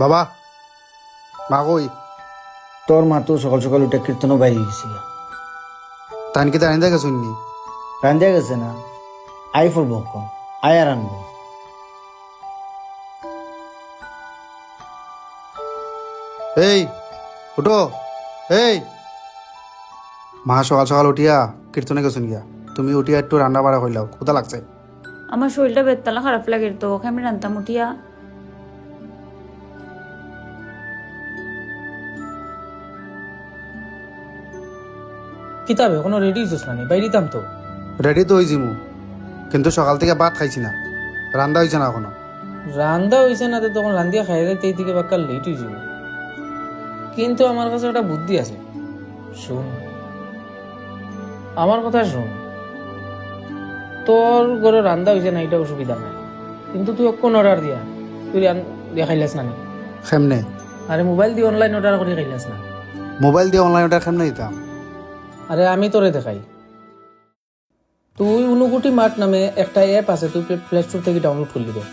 বাবা মা কই তোর মা তো সকাল সকাল উঠে কীর্তনও বাইরে গেছি তান কি দাঁড়িয়ে দেখে শুননি রান্ধিয়া গেছে না আই ফুলব কম আয় আর আনবো এই উঠো এই মা সকাল সকাল উঠিয়া কীর্তনে গেছুন গিয়া তুমি উঠিয়া একটু রান্না বাড়া হইলাও কোথা লাগছে আমার শরীরটা বেতালা খারাপ লাগে তো ওকে আমি রান্তাম উঠিয়া। কিতাবে কোনো রেডি হইছিস না বাইরে দিতাম তো। রেডি তো হয়েছি মু কিন্তু সকাল থেকে ভাত খাইছি না রান্না হয়েছে না এখনো রান্দা হইছে না তো তখন রান্দিয়া খাই যাইতে এই থেকে বাক্কা লেট হয়ে যাব। কিন্তু আমার কাছে একটা বুদ্ধি আছে, শুন আমার কথা শুন। তোর ঘরে রান্দা হইছে না এটা অসুবিধা নাই, কিন্তু তুই অক্ষণ অর্ডার দিয়া তুই দিয়া খাইলাস না নি? খেমনে আরে মোবাইল দিয়ে অনলাইন অর্ডার করে খাইলাস না? মোবাইল দিয়ে অনলাইন অর্ডার খেমনে দিতাম আরে আমি তোরে দেখাই। তুই অনুকুটি মার্ট নামে একটা অ্যাপ আছে, তুই প্লে স্টোর থেকে ডাউনলোড করলি দে,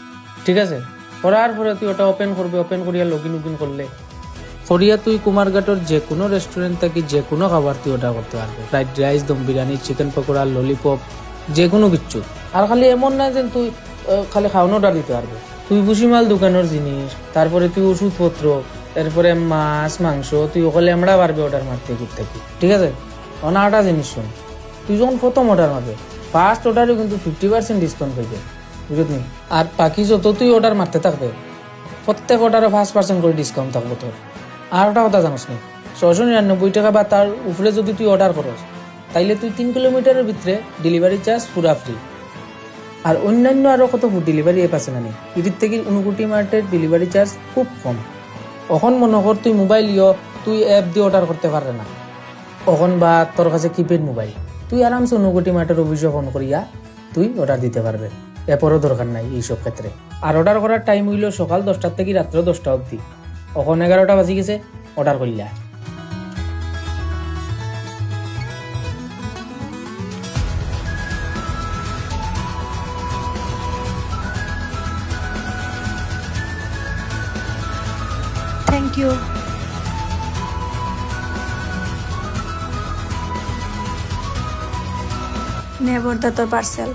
ঠিক আছে? করার পরে তুই ওটা ওপেন করবি, ওপেন করিয়া লগ ইন করলে করিয়া তুই কুমারঘাটের যে কোনো রেস্টুরেন্ট থেকে যে কোনো খাবার তুই অর্ডার করতে পারবে। Fried rice, dum biryani, chicken pakora, lollipop, যে কোনো কিচ্ছু। আর খালি এমন না যে তুই খালি খাওয়ানো অর্ডার দিতে পারবে, তুই ভুসিমাল দোকানের জিনিস, তারপরে তুই ওষুধপত্র, এরপরে মাছ মাংস, তুই ওখানে আমরা পারবে অর্ডার মারতে থেকে, ঠিক আছে? অনাটা জিনিস শুন, তুই যখন প্রথম অর্ডার মারবে ফার্স্ট অর্ডারে কিন্তু 50% ডিসকাউন্ট পাইবে, বুঝলি? আর বাকি যত তুই অর্ডার মারতে থাকবে প্রত্যেক অর্ডারে 5% করে ডিসকাউন্ট থাকবে তোর। আর একটা কথা জানিস নি, 699 টাকা বা তার উপরে যদি তুই অর্ডার করস তাইলে তুই 3 কিলোমিটারের ভিতরে ডেলিভারি চার্জ পুরা ফ্রি। আর অন্যান্য আরও কত ফুড ডেলিভারি অ্যাপ আছে না নি, এটির থেকে অনুকুটি মার্টের ডেলিভারি চার্জ খুব কম। এখন মনে কর তুই মোবাইল তুই অ্যাপ দিয়ে অর্ডার করতে পারবে না, এখন বা তোর কাছে কিপ্যাড মোবাইল, তুই আরামসে অনুকুটি মার্টের অফিসে ফোন করিয়া তুই অর্ডার দিতে পারবে, অ্যাপেরও দরকার নাই এইসব ক্ষেত্রে। আর অর্ডার করার টাইম হইল সকাল 10টা থেকে রাত্র 10টা অবধি। এখন 11টা বাজি গেছে, অর্ডার করিলা। Thank you. Never the parcel.